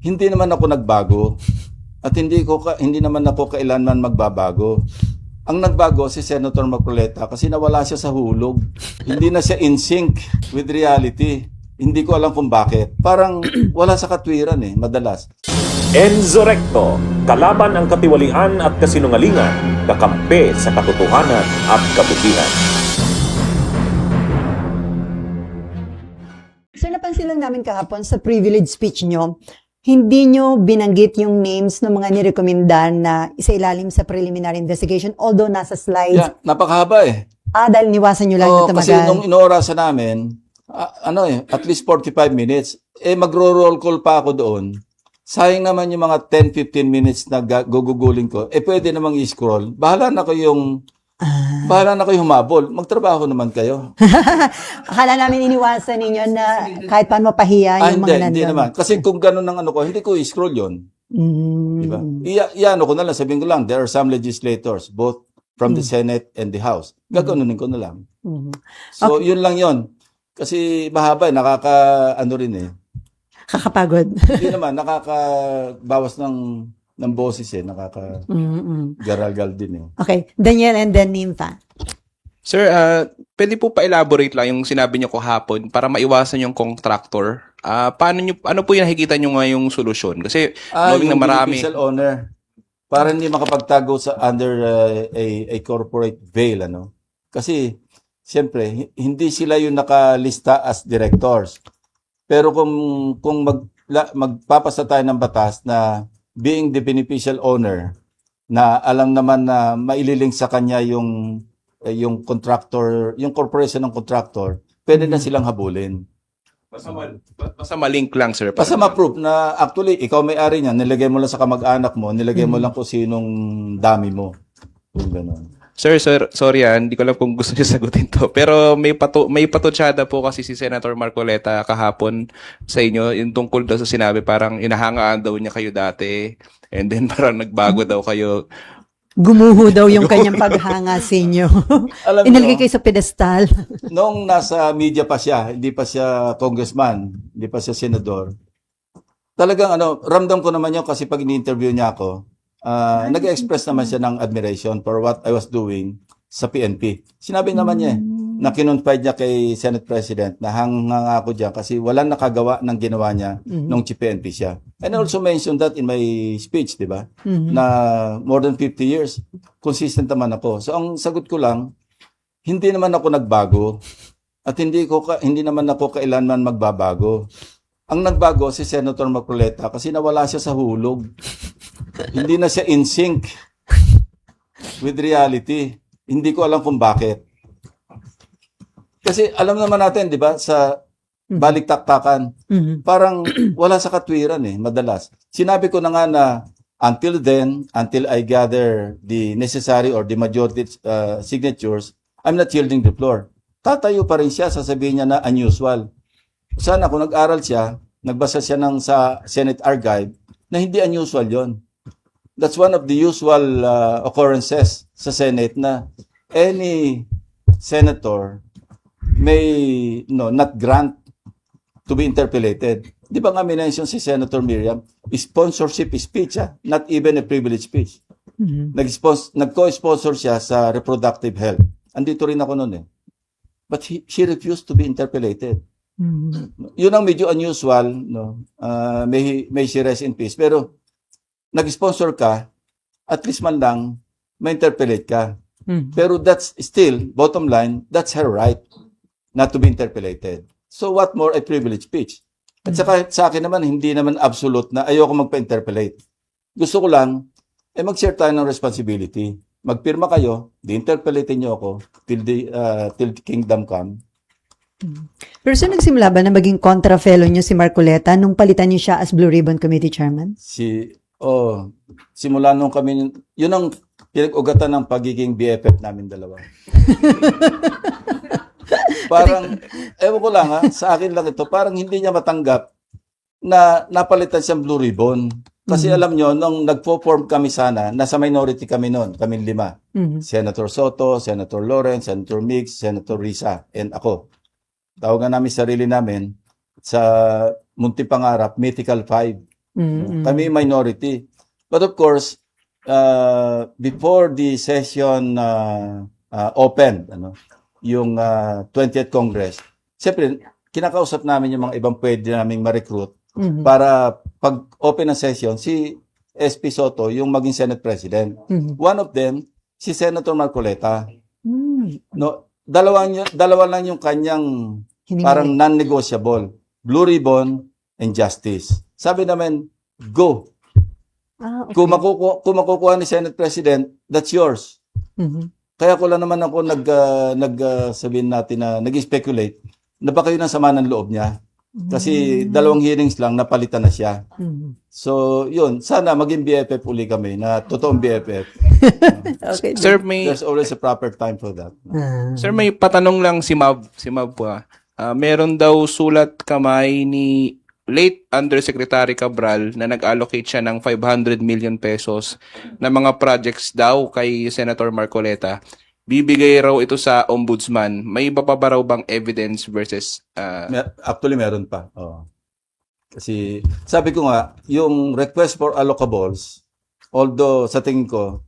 Hindi naman ako nagbago at hindi naman ako kailanman magbabago. Ang nagbago si Senator Marcoleta kasi nawala siya sa hulog. Hindi na siya in sync with reality. Hindi ko alam kung bakit. Parang wala sa katwiran madalas. Enzo Recto, kalaban ang katiwalian at kasinungalingan, kakampi sa katotohanan at kabutihan. Sir, napansin lang namin kahapon sa privilege speech nyo, hindi nyo binanggit yung names ng mga nirekomenda na isailalim sa preliminary investigation, although nasa slides. Yeah, napakahaba Dahil niwasan nyo lang na tumagal. Kasi nung inorasan namin, at least 45 minutes, magro-roll call pa ako doon. Sayang naman yung mga 10-15 minutes na guguguling ko. Pwede namang i-scroll. Bahala na kayong humabol. Magtrabaho naman kayo. Akala namin iniwasan ninyo na kahit paano mapahiya yung mga nandun. Hindi naman. Kasi kung ganun ang ko, hindi ko i-scroll yun. Diba? Iano ko na lang, sabihin ko lang, there are some legislators, both from the Senate and the House. Gaganunin ko na lang. So, yun lang yun. Kasi mahaba, Kakapagod. Hindi naman, nakakabawas ng boses nakaka-garalgal din Okay, Daniel and then Nympha. Sir, pwede po pa-elaborate lang yung sinabi niyo kahapon para maiwasan yung contractor. Ano po yung nakikita niyo ngayong solusyon? Kasi knowing na marami. Beneficial owner. Para hindi makapagtago under a corporate veil, Kasi, siyempre, hindi sila yung nakalista as directors. Pero kung magpapasa tayo ng batas na being the beneficial owner, na alam naman na maililink sa kanya yung contractor, yung corporation ng contractor, pwede na silang habulin. Basta malink lang, sir. Basta ma-prove na actually, ikaw may-ari niya, nilagay mo lang sa kamag-anak mo, nilagay mo lang kung sinong dami mo. Yung gano'n. Sir, sorry hindi ko lang kung gusto niyo sagutin to. Pero may patutsada po kasi si Senator Marcoleta kahapon sa inyo, yung tungkol daw sa sinabi, parang inahangaan daw niya kayo dati, and then parang nagbago daw kayo. Gumuho daw yung kanyang paghanga sa inyo. Alam Inalagay nyo, kayo sa pedestal. Noong nasa media pa siya, hindi pa siya congressman, hindi pa siya senador, talagang ramdam ko naman yun kasi pag ini-interview niya ako, nag-express naman siya ng admiration for what I was doing sa PNP. Sinabi naman niya na kinonfide niya kay Senate President na hanga ako dyan kasi walang nakagawa ng ginawa niya nung PNP siya. And I also mentioned that in my speech, di ba? Na more than 50 years, consistent naman ako. So ang sagot ko lang, hindi naman ako nagbago at hindi naman ako kailanman magbabago. Ang nagbago si Senator Marcoleta kasi nawala siya sa hulog. Hindi na siya in sync with reality. Hindi ko alam kung bakit. Kasi alam naman natin, di ba, sa balik-taktakan, parang wala sa katwiran madalas. Sinabi ko na nga na until I gather the necessary or the majority signatures, I'm not yielding the floor. Tatayo pa rin siya, sasabihin niya na unusual. Sana kung nag-aral siya, nagbasa siya sa Senate Archive, na hindi unusual yon. That's one of the usual occurrences sa Senate na any senator may not grant to be interpellated. Di ba nga minention si Senator Miriam, sponsorship speech, not even a privilege speech. Nag-co-sponsor siya sa reproductive health. Andito rin ako noon But she refused to be interpellated. Yun ang medyo unusual, may she rest in peace. Pero nag-sponsor ka, at least man lang, ma-interpellate ka. Pero that's still, bottom line, that's her right not to be interpellated. So what more a privilege speech? At saka sa akin naman, hindi naman absolute na ayoko magpa-interpellate. Gusto ko lang, mag-share tayo ng responsibility. Magpirma kayo, di-interpellate niyo ako till the kingdom come. Pero so nagsimula ba na maging contra-fellow niyo si Marcoleta nung palitan niyo siya as Blue Ribbon Committee Chairman? Simula nung kami, yun ang pinag-ugatan ng pagiging BFF namin dalawa. Parang, ewan ko lang sa akin lang ito, parang hindi niya matanggap na napalitan siyang Blue Ribbon. Kasi alam nyo, nung nagpo-form kami sana, nasa minority kami noon, kami 5. Senator Soto, Senator Lawrence, Senator Mix, Senator Risa, and ako. Tawagan namin sarili namin sa Munti Pangarap, Mythical 5. Mm-mm. Kami minority. But of course, before the session opened, yung 20th Congress, siyempre, kinakausap namin yung mga ibang pwede naming ma-recruit Mhm. para pag open ng session, si SP Soto yung maging Senate President. Mhm. One of them, si Senator Marcoleta. Mm. No, dalawa lang yung kanyang Hiningi. parang non-negotiable. Blue ribbon and justice. Sabi namin, go. Okay. Kung makukuha ni Senate President, that's yours. Mhm. Kaya ko lang naman ako sabihin natin na nag-speculate na baka yun ang sama ng loob niya. Kasi dalawang hearings lang, napalitan na siya. Mhm. So, yun. Sana maging BFF uli kami na totoong BFF. Okay. Sir, may There's always a proper time for that. Sir, may patanong lang si Mab po. Meron daw sulat kamay ni late Undersecretary Cabral na nag-allocate siya ng 500 million pesos na mga projects daw kay Senator Marcoleta. Bibigay raw ito sa ombudsman. May iba pa ba raw bang evidence versus Actually, meron pa. Oo. Kasi, sabi ko nga, yung request for allocables, although sa tingin ko,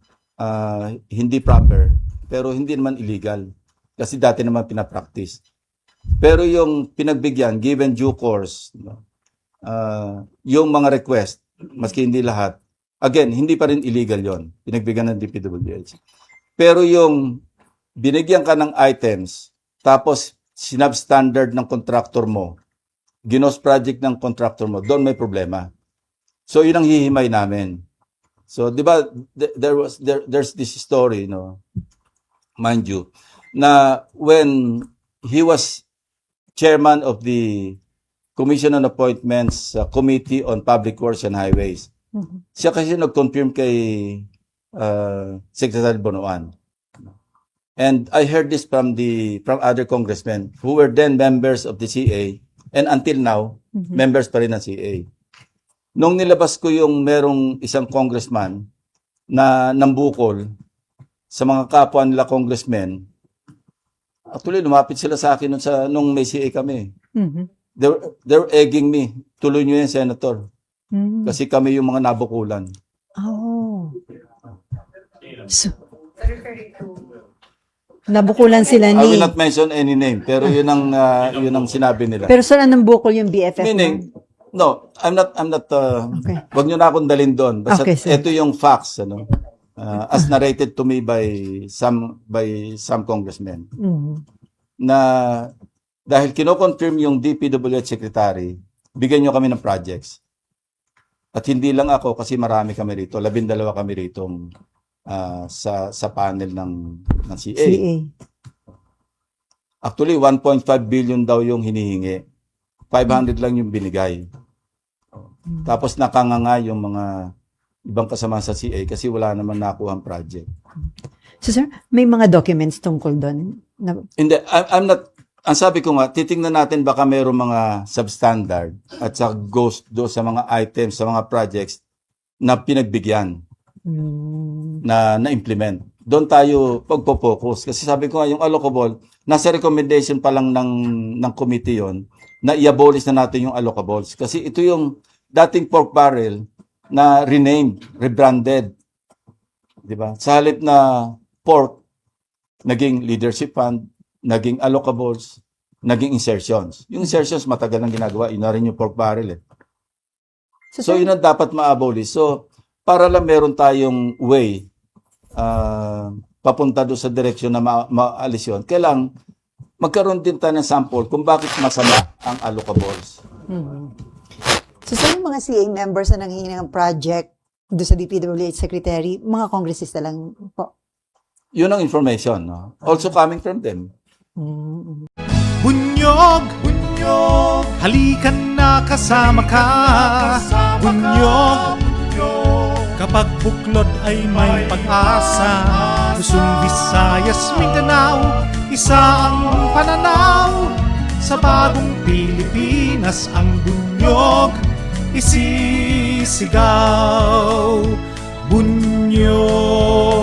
hindi proper, pero hindi naman illegal. Kasi dati naman pinapractice. Pero yung pinagbigyan, given due course, yung mga request, maski hindi lahat, again, hindi pa rin illegal yon, pinagbigyan ng DPWH. Pero yung binigyan ka ng items, tapos sinabstandard ng contractor mo, ginos project ng contractor mo, doon may problema. So, yun ang hihimay namin. So, di ba, there's this story, mind you, na when he was chairman of the Commission on Appointments Committee on Public Works and Highways, siya kasi nag-confirm kay Secretary Bonoan. And I heard this from other congressmen who were then members of the CA and until now, members pa rin ng CA. Nung nilabas ko yung merong isang congressman na nambukol sa mga kapwa nila congressmen, actually lumapit sila sa akin nung may CA kami. Mhm. They're egging me, tuloy nyo yan, Senator. Mhm. Kasi kami yung mga nabukulan. Oh. So, nabukulan sila I ni... will not mention any name, pero yun ang sinabi nila. Pero saan ang bukol yung BFF? Meaning, no, I'm not, Okay. wag nyo na akong dalhin doon. Basta Okay, sir. ito yung facts, as narrated to me by some congressmen, Mhm. na dahil kino-confirm yung DPWH secretary, bigyan nyo kami ng projects. At hindi lang ako, kasi marami kami rito, 12 kami rito sa panel ng CA. CA. Actually, 1.5 billion daw yung hinihingi. 500 lang yung binigay. Tapos nakanganga yung mga ibang kasama sa CA kasi wala naman nakuha ang project. So sir, may mga documents tungkol doon? Hindi, I'm not, ang sabi ko nga, titingnan natin baka mayroong mga substandard at sa ghost do sa mga items, sa mga projects na pinagbigyan, na implement. Doon tayo pagpo-focus. Kasi sabi ko nga, yung allocable, nasa recommendation pa lang ng committee yon na i-abolish na natin yung allocables. Kasi ito yung dating pork barrel na renamed, rebranded. Diba? Sa halip na pork, naging leadership fund, naging allocables, naging insertions. Yung insertions, matagal nang ginagawa. Yun na rin yung pork barrel. So, yun ang dapat ma-abolish. So, para lang meron tayong way papunta doon sa direksyon na maalis yun, kailang magkaroon din tayo ng sample kung bakit masama ang allocables. So sa mga CA members na nanghihingi ng project doon sa DPWH Secretary, mga kongresista lang po? Yun ang information. No? Also coming from them. Bunyog, bunyog, halikan na kasama ka. Bunyog, kapag buklod ay may pag-asa. Luzon, Visayas, Mindanao, isa ang pananaw. Sa bagong Pilipinas ang bunyog isisigaw. Bunyog.